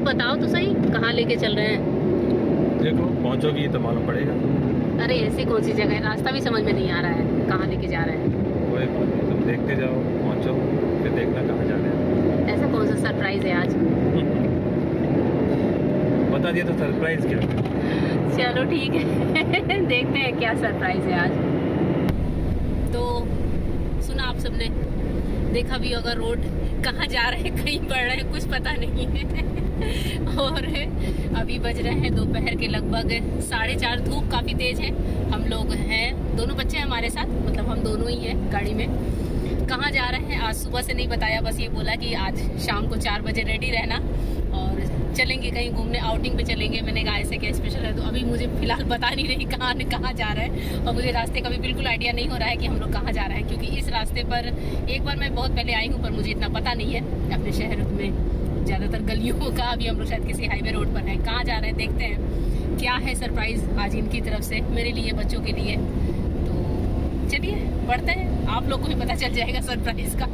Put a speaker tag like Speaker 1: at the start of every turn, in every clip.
Speaker 1: बताओ तो सही, कहाँ लेके चल रहे हैं?
Speaker 2: देखो पहुंचोगी तो मालूम पड़ेगा।
Speaker 1: अरे ऐसी कौन सी जगह है, रास्ता भी समझ में नहीं आ रहा है, कहाँ लेके जा रहे हैं?
Speaker 2: कोई बात नहीं, तुम देखते जाओ, पहुंचो फिर देखना कहाँ जा रहे हैं।
Speaker 1: ऐसा कौन सा सरप्राइज है आज?
Speaker 2: बता दिया तो सरप्राइज क्या है?
Speaker 1: चलो ठीक है देखते हैं क्या सरप्राइज है आज। तो सुना आप सबने, देखा भी होगा रोड कहाँ जा रहे हैं, कहीं पड़ रहे हैं, कुछ पता नहीं है और अभी बज रहे हैं दोपहर के लगभग 4:30। धूप काफ़ी तेज़ है। हम लोग हैं, दोनों बच्चे हैं हमारे साथ, मतलब हम दोनों ही हैं गाड़ी में। कहाँ जा रहे हैं आज सुबह से नहीं बताया, बस ये बोला कि आज शाम को 4 बजे रेडी रहना और चलेंगे कहीं घूमने, आउटिंग पे चलेंगे। मैंने कहा ऐसे क्या स्पेशल है, तो अभी मुझे फिलहाल बता नहीं रही कहाँ जा रहे हैं, और मुझे रास्ते का भी बिल्कुल आइडिया नहीं हो रहा है कि हम लोग कहाँ जा रहे हैं, क्योंकि इस रास्ते पर एक बार मैं बहुत पहले आई हूँ, पर मुझे इतना पता नहीं है अपने शहर में ज़्यादातर गलियों का। अभी हम लोग शायद किसी हाईवे रोड पर हैं, कहाँ जा रहे हैं देखते हैं क्या है सरप्राइज़ आज इनकी तरफ से मेरे लिए, बच्चों के लिए। तो चलिए बढ़ते हैं, आप लोग को भी पता चल जाएगा सरप्राइज़ का।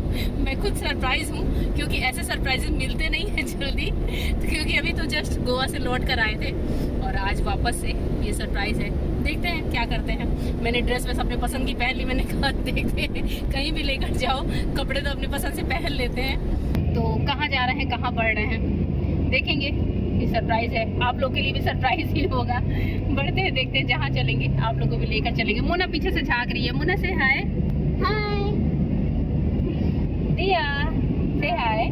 Speaker 1: मैं खुद सरप्राइज़ हूँ क्योंकि ऐसे सरप्राइजेस मिलते नहीं हैं जल्दी, तो क्योंकि अभी तो जस्ट गोवा से लौट कर आए थे और आज वापस से ये सरप्राइज़ है। देखते हैं क्या करते हैं। मैंने ड्रेस वैसे अपने पसंद की पहन ली, मैंने कहा देखते हैं कहीं भी लेकर जाओ, कपड़े तो अपनी पसंद से पहन लेते हैं। तो कहाँ जा रहे हैं, कहाँ बढ़ रहे हैं देखेंगे, ये सरप्राइज़ है, आप लोग के लिए भी सरप्राइज़ ही होगा। बढ़ते हैं, देखते हैं, जहाँ चलेंगे आप लोग को भी लेकर चलेंगे। मोना पीछे से झाँक रही है, मोना से हाय। हाय दिया, से हाय।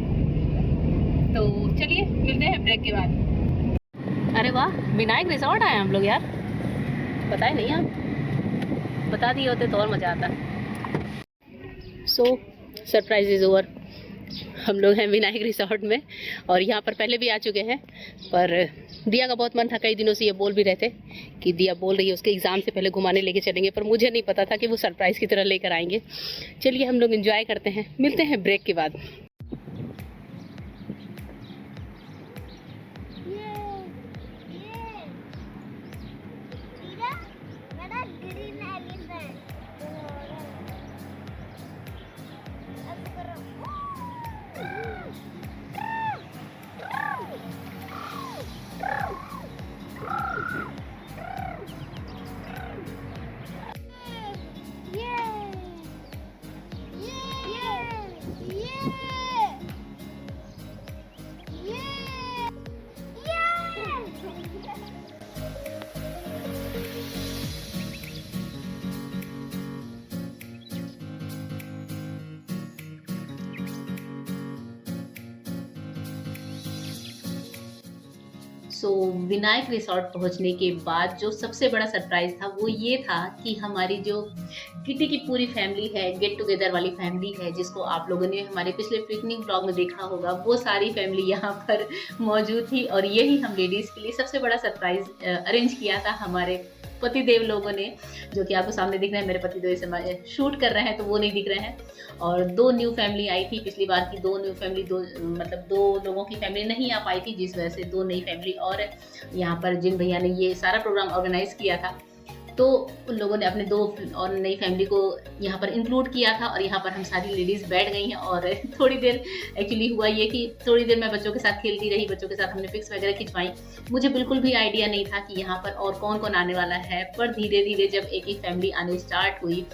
Speaker 1: तो चलिए मिलते हैं ब्रेक के बाद। अरे वाह, विनायक रिसोर्ट आए हम लोग यार, बताए नहीं आप, बता दिए होते तो और मज़ा आता। So surprise is over. हम लोग हैं विनायक रिसोर्ट में और यहाँ पर पहले भी आ चुके हैं, पर दिया का बहुत मन था, कई दिनों से ये बोल भी रहे थे कि दिया बोल रही है उसके एग्ज़ाम से पहले घुमाने लेके चलेंगे, पर मुझे नहीं पता था कि वो सरप्राइज़ की तरह लेकर आएंगे। चलिए हम लोग एंजॉय करते हैं, मिलते हैं ब्रेक के बाद। सो विनायक रिसोर्ट पहुंचने के बाद जो सबसे बड़ा सरप्राइज था वो ये था कि हमारी जो किटी की पूरी फैमिली है, गेट टुगेदर वाली फैमिली है, जिसको आप लोगों ने हमारे पिछले पिकनिक ब्लॉग में देखा होगा, वो सारी फैमिली यहाँ पर मौजूद थी। और यही हम लेडीज़ के लिए सबसे बड़ा सरप्राइज अरेंज किया था हमारे पतिदेव लोगों ने, जो कि आपको सामने दिख रहे हैं। मेरे पतिदेव इस समय शूट कर रहे हैं तो वो नहीं दिख रहे हैं। और 2 न्यू फैमिली आई थी, पिछली बार की 2 न्यू फैमिली, मतलब 2 लोगों की फैमिली नहीं आ पाई थी, जिस वजह से 2 नई फैमिली और यहाँ पर जिन भैया ने ये सारा प्रोग्राम ऑर्गेनाइज किया था, तो उन लोगों ने अपने 2 और नई फैमिली को यहाँ पर इंक्लूड किया था। और यहाँ पर हम सारी लेडीज़ बैठ गई हैं और थोड़ी देर एक्चुअली हुआ ये कि थोड़ी देर मैं बच्चों के साथ खेलती रही, बच्चों के साथ हमने पिक्स वगैरह खिंचवाई। मुझे बिल्कुल भी आइडिया नहीं था कि यहाँ पर और कौन कौन आने वाला है, पर धीरे धीरे जब एक एक फैमिली आने स्टार्ट हुई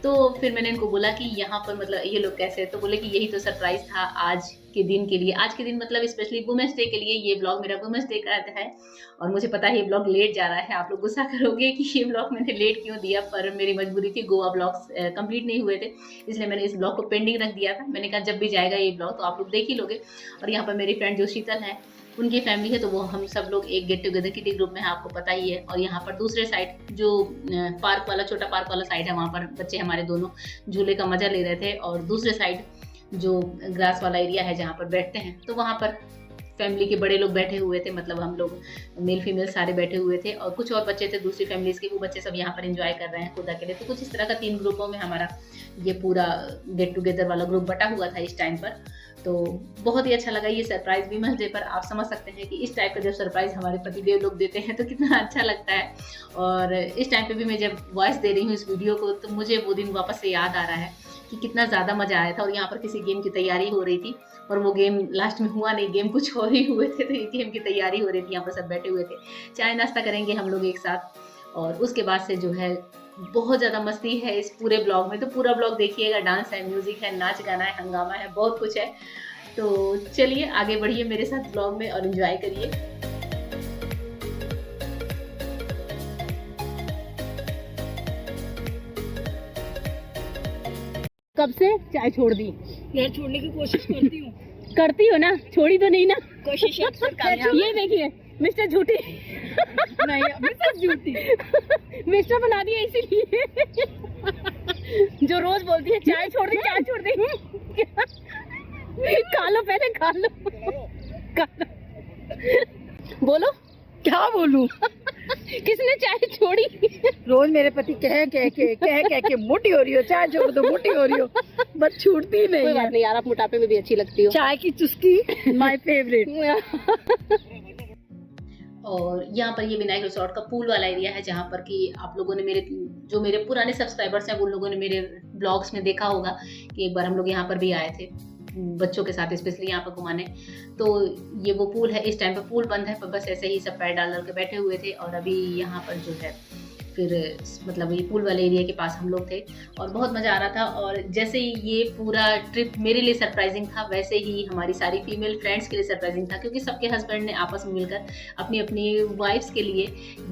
Speaker 1: तो फिर मैंने इनको बोला कि यहाँ पर मतलब ये लोग कैसे, तो बोले कि यही तो सरप्राइज था आज के दिन के लिए। आज के दिन मतलब स्पेशली वुमेंस डे के लिए, ये ब्लॉग मेरा वुमेंस डे का है। और मुझे पता है ये ब्लॉग लेट जा रहा है, आप लोग गुस्सा करोगे कि ये ब्लॉग मैंने लेट क्यों दिया, पर मेरी मजबूरी थी, गोवा ब्लॉग्स कंप्लीट नहीं हुए थे, इसलिए मैंने इस ब्लॉग को पेंडिंग रख दिया था। मैंने कहा जब भी जाएगा ये ब्लॉग तो आप लोग देख ही लोगे। और यहाँ पर मेरी फ्रेंड जो शीतल है, उनकी फैमिली है, तो वो हम सब लोग एक गेट टुगेदर किटी ग्रुप में है, आपको पता ही है। और यहाँ पर दूसरे साइड जो पार्क वाला, छोटा पार्क वाला साइड है, वहाँ पर बच्चे हमारे दोनों झूले का मजा ले रहे थे। और दूसरे साइड जो ग्रास वाला एरिया है जहाँ पर बैठते हैं, तो वहाँ पर फैमिली के बड़े लोग बैठे हुए थे, मतलब हम लोग मेल फीमेल सारे बैठे हुए थे। और कुछ और बच्चे थे दूसरी फैमिलीज के, वो बच्चे सब यहाँ पर एंजॉय कर रहे हैं खुद अकेले। तो कुछ इस तरह का 3 ग्रुपों में हमारा ये पूरा गेट टुगेदर वाला ग्रुप बटा हुआ था इस टाइम पर। तो बहुत ही अच्छा लगा ये सरप्राइज विमेंस डे पर। आप समझ सकते हैं कि इस टाइप का जब सरप्राइज हमारे पतिदेव लोग देते हैं तो कितना अच्छा लगता है। और इस टाइम पे भी मैं जब वॉइस दे रही हूँ इस वीडियो को, तो मुझे वो दिन वापस से याद आ रहा है कि कितना ज़्यादा मज़ा आया था। और यहाँ पर किसी गेम की तैयारी हो रही थी और वो गेम लास्ट में हुआ नहीं, गेम कुछ और ही हुए थे। तो ये गेम की तैयारी हो रही थी, यहाँ पर सब बैठे हुए थे, चाय नाश्ता करेंगे हम लोग एक साथ। और उसके बाद से जो है बहुत ज़्यादा मस्ती है इस पूरे ब्लॉग में। तो पूरा ब्लॉग देखिएगा, डांस है, म्यूजिक है, नाच गाना है, हंगामा है, बहुत कुछ है। तो चलिए आगे बढ़िए मेरे साथ ब्लॉग में और एंजॉय करिए। कब से चाय छोड़ दी
Speaker 3: यार? छोड़ने की कोशिश करती हूँ।
Speaker 1: करती हो ना, छोड़ी तो नहीं ना?
Speaker 3: कोशिश अक्सर कामयाब।
Speaker 1: ये देखिए मिस्टर झूठी।
Speaker 3: नहीं मिसेस झूठी।
Speaker 1: मिस्टर बना दिया इसीलिए। जो रोज बोलती है चाय छोड़ दी, चाय छोड़ दी। खा लो पहले, खा लो, खा लो। बोलो
Speaker 3: क्या बोलूं?
Speaker 1: किसने चाय छोड़ी?
Speaker 3: रोज मेरे पति कह के मोटी हो रही हो, चाय छोड़ दो, मोटी हो रही हो, बस छूटती नहीं
Speaker 1: कोई
Speaker 3: है।
Speaker 1: बात नहीं यार, आप मोटापे में भी अच्छी लगती हो।
Speaker 3: चाय की चुस्की माय फेवरेट।
Speaker 1: और यहाँ पर ये विनायक रिसोर्ट का पूल वाला एरिया है, जहाँ पर कि आप लोगों ने मेरे पुराने सब्सक्राइबर्स हैं, उन लोगों ने मेरे ब्लॉग्स में देखा होगा कि एक बार हम लोग यहाँ पर भी आए थे बच्चों के साथ, स्पेशली यहाँ पर घुमाने। तो ये वो पूल है। इस टाइम पर पूल बंद है, पर बस ऐसे ही सब पैर डाल डाल के बैठे हुए थे। और अभी यहाँ पर जो है फिर मतलब ये पूल वाले एरिया के पास हम लोग थे और बहुत मज़ा आ रहा था। और जैसे ही ये पूरा ट्रिप मेरे लिए सरप्राइजिंग था, वैसे ही हमारी सारी फीमेल फ्रेंड्स के लिए सरप्राइजिंग था, क्योंकि सबके हस्बैंड ने आपस में मिलकर अपनी अपनी वाइफ्स के लिए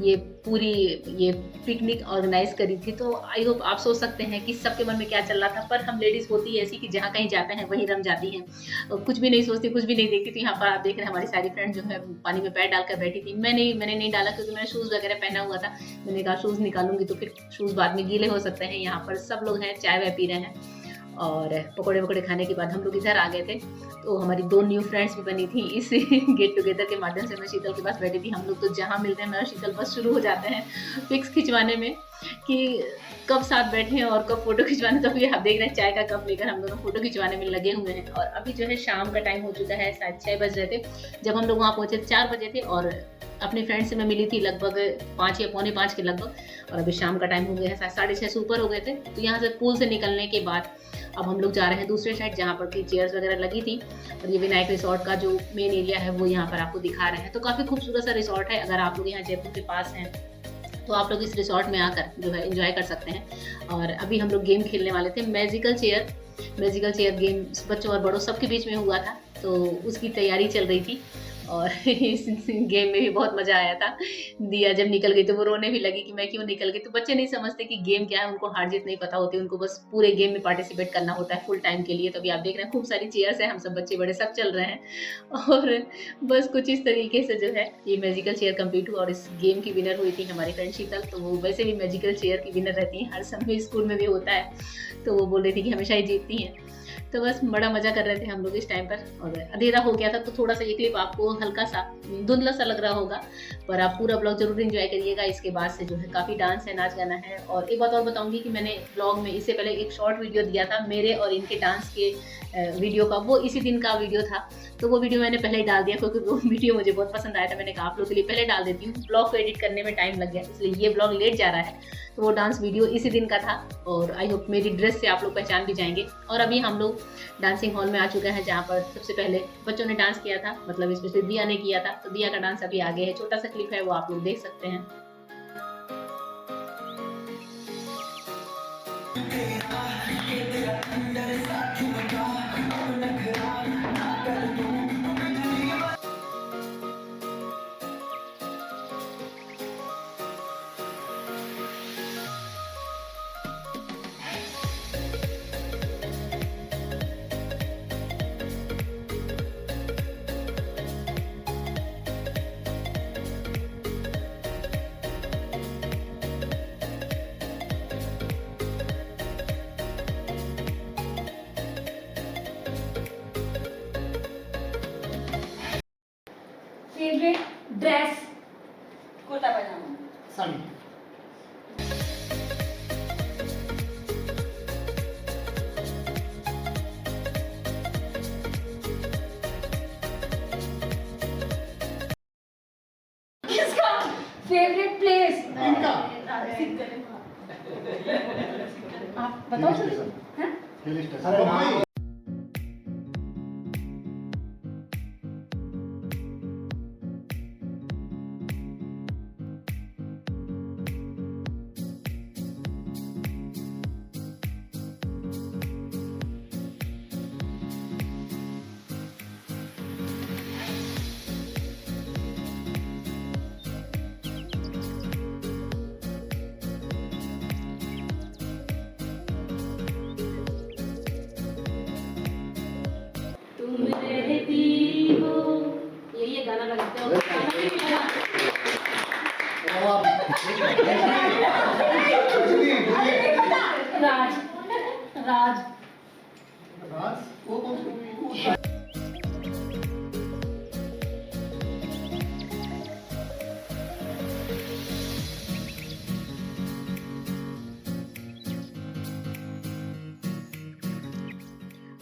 Speaker 1: ये पूरी ये पिकनिक ऑर्गेनाइज करी थी। तो आई होप आप सोच सकते हैं कि सबके मन में क्या चल रहा था। पर हम लेडीज़ होती है ऐसी कि जहाँ कहीं जाते हैं वहीं रम जाती हैं, कुछ भी नहीं सोचती, कुछ भी नहीं देखती। तो यहाँ पर आप देख रहे हैं हमारी सारी फ्रेंड जो है पानी में पैर डालकर बैठी थी। मैंने नहीं डाला, क्योंकि मैंने शूज़ वगैरह पहना हुआ था। मैंने कहा शूज़ निकालूंगी तो फिर शूज़ बाद में गीले हो सकते हैं। यहाँ पर सब लोग हैं, चाय वाय पी रहे हैं और पकौड़े वकौड़े खाने के बाद हम लोग इधर आ गए थे। तो हमारी 2 न्यू फ्रेंड्स भी बनी थी इस गेट टुगेदर के माध्यम से। मैं शीतल के पास बैठी थी। हम लोग तो जहाँ मिलते हैं मैं और शीतल बस शुरू हो जाते हैं पिक्स खिंचवाने में कि कब साथ बैठे हैं और कब फोटो खिंचवाने। तो आप देख रहे हैं चाय का कप लेकर हम दोनों फोटो खिंचवाने में लगे हुए हैं। और अभी जो है शाम का टाइम हो चुका है, शायद 6 बज रहे थे जब हम लोग वहाँ पहुँचे। 4 बजे थे और अपनी फ्रेंड से मैं मिली थी लगभग 5 या पौने 5 के लगभग। और अभी शाम का टाइम हो गया है, 6:30 से ऊपर हो गए थे। तो यहाँ से पूल से निकलने के बाद अब हम लोग जा रहे हैं दूसरे साइड, जहाँ पर की चेयर्स वगैरह लगी थी। और ये विनायक रिसोर्ट का जो मेन एरिया है वो यहाँ पर आपको दिखा रहे हैं। तो काफ़ी खूबसूरत सा रिसोर्ट है। अगर आप लोग यहाँ जयपुर के पास हैं तो आप लोग इस रिसोर्ट में आकर जो है एंजॉय कर सकते हैं। और अभी हम लोग गेम खेलने वाले थे, मैजिकल चेयर गेम बच्चों और बड़ों सबके बीच में हुआ था। तो उसकी तैयारी चल रही थी और इस गेम में भी बहुत मज़ा आया था। दिया जब निकल गई तो वो रोने भी लगी कि मैं क्यों निकल गई। तो बच्चे नहीं समझते कि गेम क्या है, उनको हार जीत नहीं पता होती, उनको बस पूरे गेम में पार्टिसिपेट करना होता है फुल टाइम के लिए। तो अभी आप देख रहे हैं खूब सारी चेयर्स हैं, हम सब बच्चे बड़े सब चल रहे हैं। और बस कुछ इस तरीके से जो है ये मैजिकल चेयर कंप्लीट हुआ। और इस गेम की विनर हुई थी हमारी फ्रेंड शीतल। तो वो वैसे भी मैजिकल चेयर की विनर रहती है, हर समय स्कूल में भी होता है। तो वो बोल रही थी कि हमेशा ही जीतती हैं। तो बस बड़ा मज़ा कर रहे थे हम लोग इस टाइम पर। और अंधेरा हो गया था तो थोड़ा सा ये क्लिप आपको हल्का सा धुंधला सा लग रहा होगा, पर आप पूरा ब्लॉग जरूर एंजॉय करिएगा। इसके बाद से जो है काफ़ी डांस है, नाच गाना है। और एक बात और बताऊंगी कि मैंने ब्लॉग में इससे पहले एक शॉर्ट वीडियो दिया था मेरे और इनके डांस के वीडियो का, वो इसी दिन का वीडियो था। तो वो वीडियो मैंने पहले ही डाल दिया, क्योंकि वो वीडियो मुझे बहुत पसंद आया था। मैंने कहा आप लोग के लिए पहले डाल देती हूँ, ब्लॉग को एडिट करने में टाइम लग गया, इसलिए ये ब्लॉग लेट जा रहा है। तो वो डांस वीडियो इसी दिन का था। और आई होप मेरी ड्रेस से आप लोग पहचान भी जाएंगे। और अभी हम लोग डांसिंग हॉल में आ चुके हैं, जहाँ पर सबसे पहले बच्चों ने डांस किया था, मतलब स्पेशली दिया ने किया था। तो दिया का डांस अभी आगे है, छोटा सा क्लिप है, वो आप लोग देख सकते हैं।
Speaker 3: Favourite dress? कुर्ता पजामा, साड़ी। किसका फेवरेट प्लेस? इनका। आप बताओ सर। हैं?
Speaker 4: Hill station.
Speaker 1: तुम रहती हो, ये गाना लगाते हो। राज राज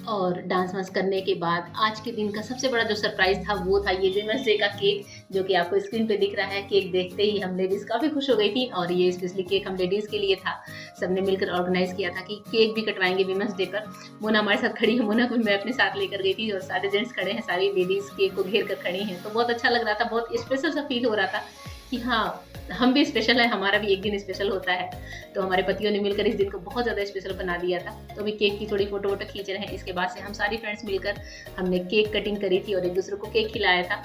Speaker 1: और डांस वांस करने के बाद आज के दिन का सबसे बड़ा जो सरप्राइज था वो था ये विमेंस डे का केक, जो कि आपको स्क्रीन पे दिख रहा है। केक देखते ही हम लेडीज काफ़ी खुश हो गई थी और ये स्पेशली केक हम लेडीज़ के लिए था। सबने मिलकर ऑर्गेनाइज किया था कि केक भी कटवाएंगे विमेंस डे पर। मोना हमारे साथ खड़ी है, मोना को मैं अपने साथ लेकर गई थी और सारे जेंट्स खड़े हैं, सारी लेडीज़ केक को घेर कर खड़ी हैं। तो बहुत अच्छा लग रहा था, बहुत स्पेशल सा फील हो रहा था कि हाँ हम भी स्पेशल है, हमारा भी एक दिन स्पेशल होता है। तो हमारे पतियों ने मिलकर इस दिन को बहुत ज़्यादा स्पेशल बना दिया था। तो अभी केक की थोड़ी फोटो वोटो खींच रहे हैं। इसके बाद से हम सारी फ्रेंड्स मिलकर हमने केक कटिंग करी थी और एक दूसरे को केक खिलाया था।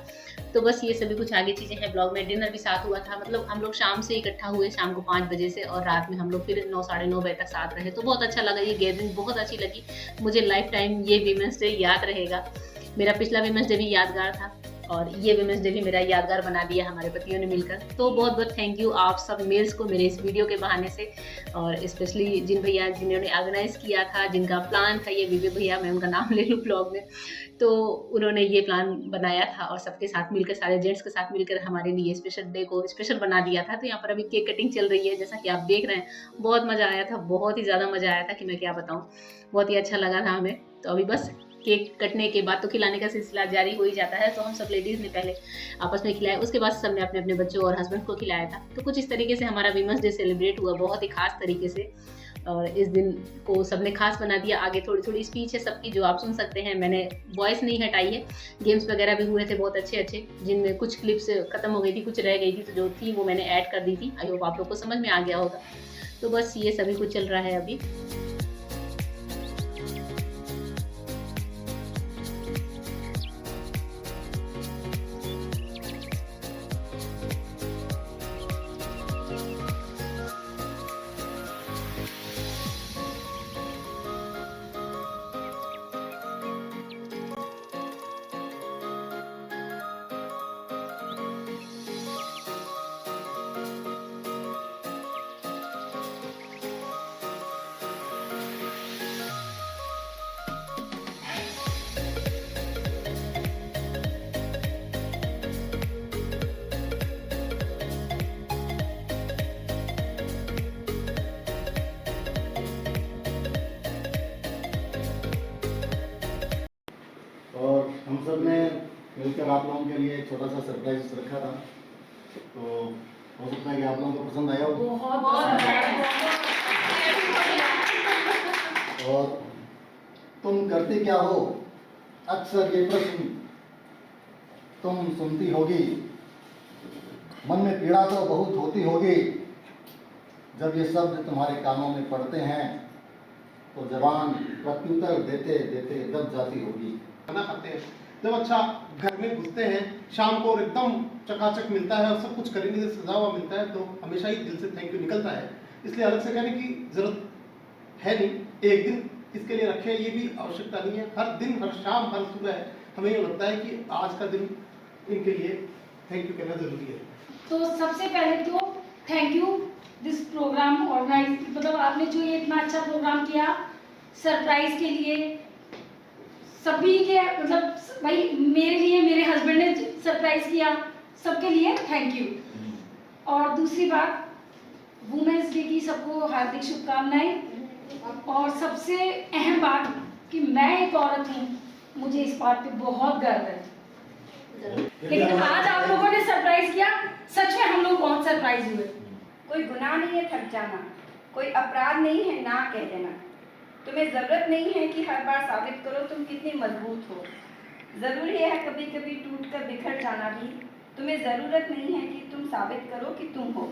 Speaker 1: तो बस ये सभी कुछ आगे चीज़ें हैं ब्लॉग में। डिनर भी साथ हुआ था, मतलब हम लोग शाम से इकट्ठा हुए, शाम को 5 बजे से, और रात में हम लोग फिर 9 साढ़े 9 बजे तक साथ रहे। तो बहुत अच्छा लगा, ये गैदरिंग बहुत अच्छी लगी मुझे। लाइफ टाइम ये वीमेंस डे याद रहेगा। मेरा पिछला वीमेंस डे भी यादगार था और ये विमेंस डे भी मेरा यादगार बना दिया हमारे पतियों ने मिलकर। तो बहुत बहुत थैंक यू आप सब मेल्स को मेरे इस वीडियो के बहाने से, और स्पेशली जिन भैया जिन्होंने ऑर्गेनाइज किया था, जिनका प्लान था, ये विवे भैया, मैं उनका नाम ले लूँ ब्लॉग में, तो उन्होंने ये प्लान बनाया था और सबके साथ मिलकर, सारे जेंट्स के साथ मिलकर हमारे लिए स्पेशल डे को स्पेशल बना दिया था। तो यहाँ पर अभी केक कटिंग चल रही है, जैसा कि आप देख रहे हैं। बहुत मज़ा आया था, बहुत ही ज़्यादा मज़ा आया था कि मैं क्या बताऊँ, बहुत ही अच्छा लगा था हमें। तो अभी बस केक कटने के बाद तो खिलाने का सिलसिला जारी हो ही जाता है। तो हम सब लेडीज़ ने पहले आपस में खिलाया, उसके बाद सबने अपने अपने बच्चों और हस्बैंड को खिलाया था। तो कुछ इस तरीके से हमारा विमेंस डे सेलिब्रेट हुआ, बहुत ही खास तरीके से, और इस दिन को सबने खास बना दिया। आगे थोड़ी थोड़ी स्पीच है सबकी जो आप सुन सकते हैं, मैंने वॉइस नहीं हटाई है। गेम्स वगैरह भी हुए थे बहुत अच्छे अच्छे, जिनमें कुछ क्लिप्स खत्म हो गई थी, कुछ रह गई थी, तो जो थी वो मैंने ऐड कर दी थी। आई होप आप लोग को समझ में आ गया होगा। तो बस ये सभी कुछ चल रहा है अभी।
Speaker 4: और हम सब ने मिलकर आप लोगों के लिए एक छोटा सा सरप्राइज रखा था, तो हो सकता है कि आप लोगों को पसंद आया हो। और तुम करती क्या हो, अक्सर ये प्रश्न तुम सुनती होगी, मन में पीड़ा तो बहुत होती होगी। जब ये शब्द तुम्हारे कानों में पड़ते हैं तो जबान प्रत्युत्तर देते देते दब जाती होगी।
Speaker 5: खाना खाते हैं, जब अच्छा घर में घुसते हैं शाम को और एकदम चकाचक मिलता है और सब कुछ खरीदने से सजा हुआ मिलता है, तो हमेशा ही दिल से थैंक यू निकलता है। इसलिए अलग से कहने की जरूरत है नहीं, एक दिन इसके लिए रखे ये भी आवश्यकता नहीं है। हर दिन, हर शाम, हर सुबह हमें ये लगता है कि आज का दिन इनके लिए थैंक यू कहना जरूरी है।
Speaker 6: तो सबसे पहले तो thank you this programme organize, मतलब आपने जो ये इतना अच्छा प्रोग्राम किया सरप्राइज के लिए सभी के, मतलब भाई मेरे लिए, मेरे हस्बैंड ने सरप्राइज किया, सबके लिए थैंक यू। और दूसरी बात, वुमेन्स डे की सबको हार्दिक शुभकामनाएं। और सबसे अहम बात कि मैं एक औरत हूँ, मुझे इस बात पे बहुत गर्व है। लेकिन आज आप लोगों ने सरप्राइज किया, सच में हम लोग बहुत सरप्राइज हुए।
Speaker 7: कोई गुनाह नहीं है थक जाना, कोई अपराध नहीं है ना कह देना। तुम्हें ज़रूरत नहीं है कि हर बार साबित करो तुम कितनी मजबूत हो। ज़रूरी है कभी कभी टूट कर बिखर जाना भी। तुम्हें ज़रूरत नहीं है कि तुम साबित करो कि तुम हो।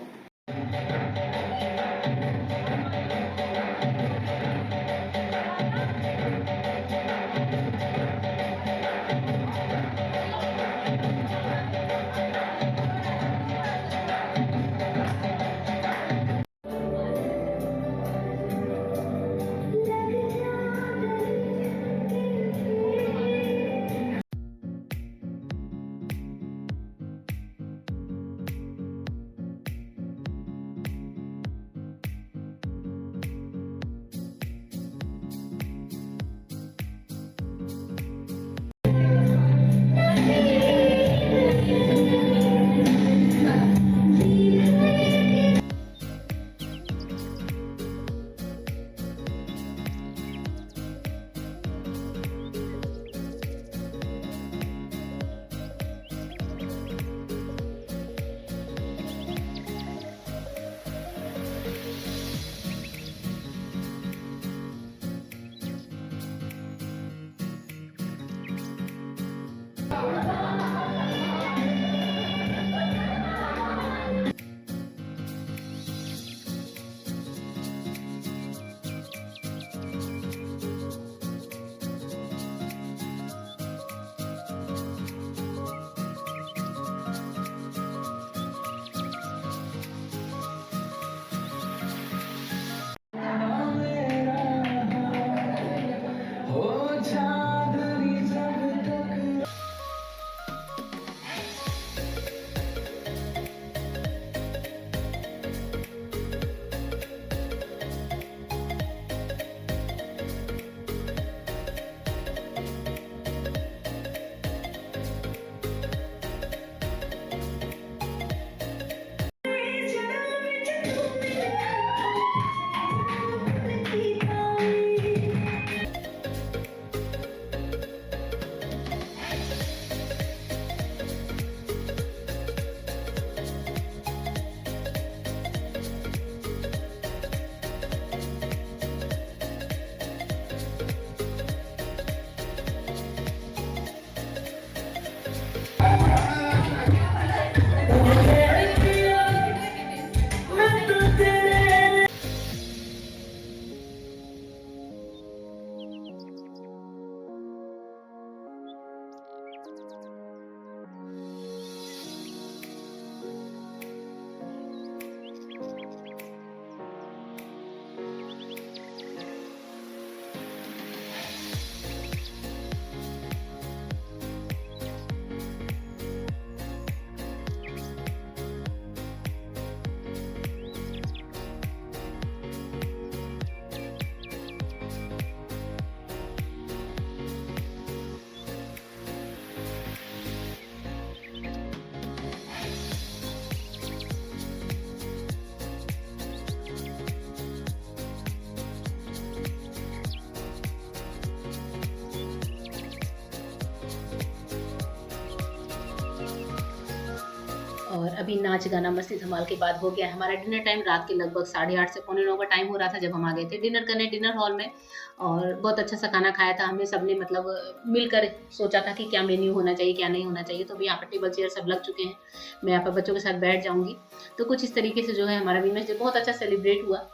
Speaker 1: और अभी नाच गाना मस्ती धमाल के बाद हो गया हमारा डिनर टाइम। रात के लगभग 8:30 से 8:45 का टाइम हो रहा था जब हम आ गए थे डिनर करने डिनर हॉल में। और बहुत अच्छा सा खाना खाया था हमने सबने, मतलब मिलकर सोचा था कि क्या मेन्यू होना चाहिए क्या नहीं होना चाहिए। तो अभी यहाँ पर टेबल चेयर सब लग चुके हैं, मैं यहाँ पर बच्चों के साथ बैठ जाऊँगी। तो कुछ इस तरीके से जो है हमारा वीमेंस डे बहुत अच्छा सेलिब्रेट हुआ।